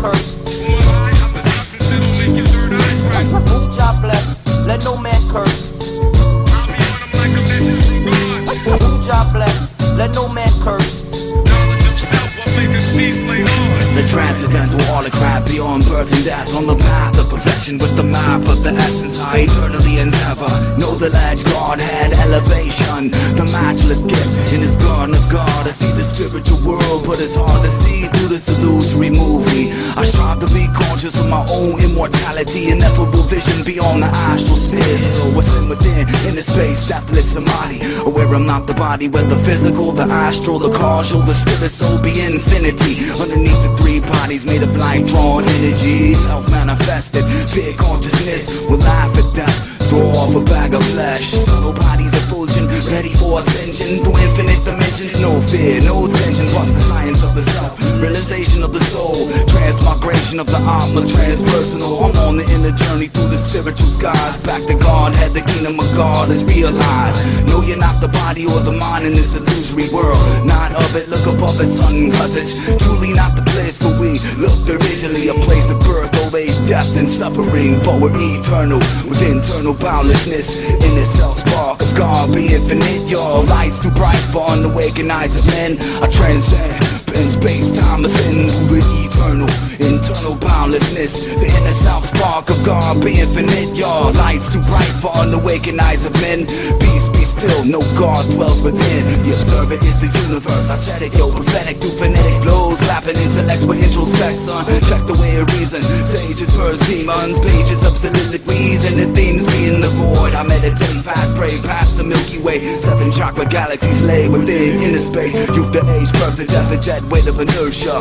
curse. Who job bless, let no man curse. Who job bless, let no man curse. The transcendental autocrat beyond birth and death, on the path of perfection with the map of the essence I eternally endeavor. Know the ledge, Godhead, elevation, the matchless gift in his garden of God. I see the spiritual world, but it's hard to see through this illusory movie. I strive to be conscious of my own immortality, ineffable vision beyond the astral sphere. So what's in within, in the space, deathless samadhi, aware I'm not the body, whether physical, the astral, the causal, the spirit soul be infinity. Underneath the three bodies made of light drawn energy, self-manifested, pure consciousness will laugh at death, throw off a bag of flesh. Subtle bodies effulgent, ready for ascension through infinite dimensions. No fear, no tension, plus the science of the self, realization of the soul, transmigration of the Atma, transpersonal. I'm on the inner journey through the spiritual skies, back to Godhead, the kingdom of God is realized. No, you're not the body or the mind in this illusory world, not of it, look above it, son, cause it's truly not the place where we look originally, a place of birth, old age, death and suffering. But we're eternal, with internal boundlessness, in the self-spark of God, be infinite. Your light's too bright for unawakened eyes of men. I transcend, bend space-time, ascend through the eternal, internal boundlessness, the inner self-spark of God, be infinite. Your light's too bright for unawakened eyes of men. Peace be still, no God dwells within. The observer is the universe, I said it, yo, prophetic through phonetic flows, lapping intellects with introspect, son. Check the way of reason, sages verse demons, pages of soliloquies, and the themes being the void. I meditate past, pray past the Milky Way, 7 chakra galaxies lay within inner space. Youth to age, birth to death, the dead weight of inertia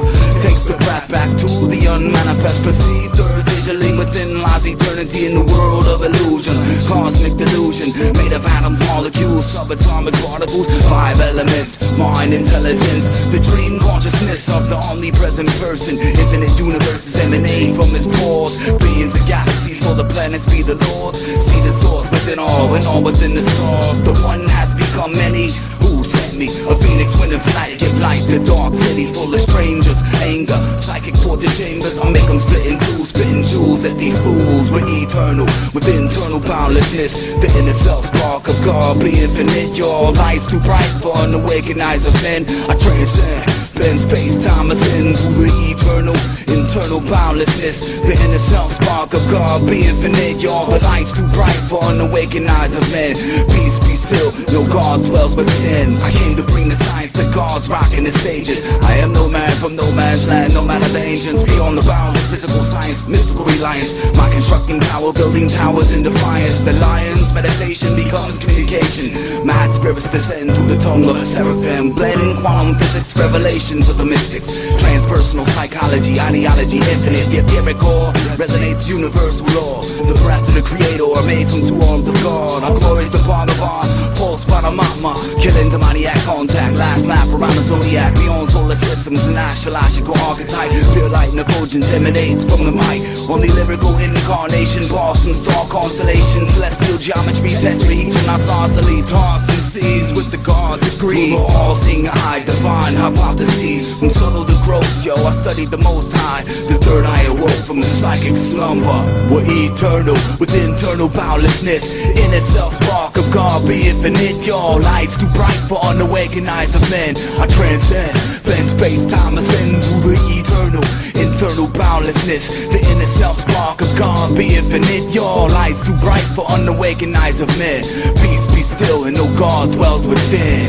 takes the breath back to the unmanifest, perceived third visually. Within lies eternity in the world of illusion, cosmic delusion, made of atoms, molecules, subatomic particles, 5 elements, mind, intelligence, the dream consciousness of the omnipresent person. Infinite universes emanate from his pores, billions of galaxies for the planets be the Lord. See the source within all, and all within the source. The one has become many. Who sent me? A phoenix wind and flight, give light to dark cities full of strangers. Anger, psychic torture chambers, I make them split in two, spitting jewels at these fools. We're eternal, with internal boundlessness, the inner self-spark of God, be infinite. Your light's too bright for unawakened eyes of men. I transcend, bend space-time, ascend through the eternal, internal boundlessness, the inner self-spark of God, be infinite. Your the light's too bright for unawakened eyes of men. Peace be still, no God dwells within. I came to bring the science to God's rocking the stages. I am no man from no man's land, no matter the ancients, beyond the bounds of physical science, mystical reliance. My constructing power, building towers in defiance. The lion's meditation becomes communication. Mad spirits descend through the tongue of a seraphim, blend quantum physics, revelations of the mystics. Transpersonal psychology, ideology, infinite, yet empirical, resonates universal law. The breath of the creator, made from 2 arms of God. Our glory's the Bhagavan, pulse by the Atma, killing demoniac contact, last lap around the zodiac, beyond solar systems and astrological archetype. Pure light and effulgence emanates from the mic. Only lyrical incarnation, bars from star constellations, celestial geometry, tetrahedron, isosceles, toss and seas with the God degree. Through the all-seeing eye, divine hypotheses, from subtle to gross, yo, I studied the most high. The third eye awoke from the psychic slumber. We're eternal, with internal boundlessness, inner self-spark of God, be infinite. Your light's too bright for unawakened eyes of men. I transcend, bend space-time, ascend through the eternal, internal boundlessness, the inner self-spark of God, be infinite. Your light's too bright for unawakened eyes of men. Peace be still, and no God dwells within.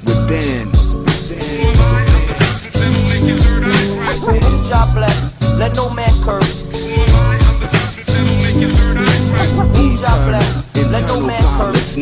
Within. Who job bless, let no man curse. Who job bless, let no man curse.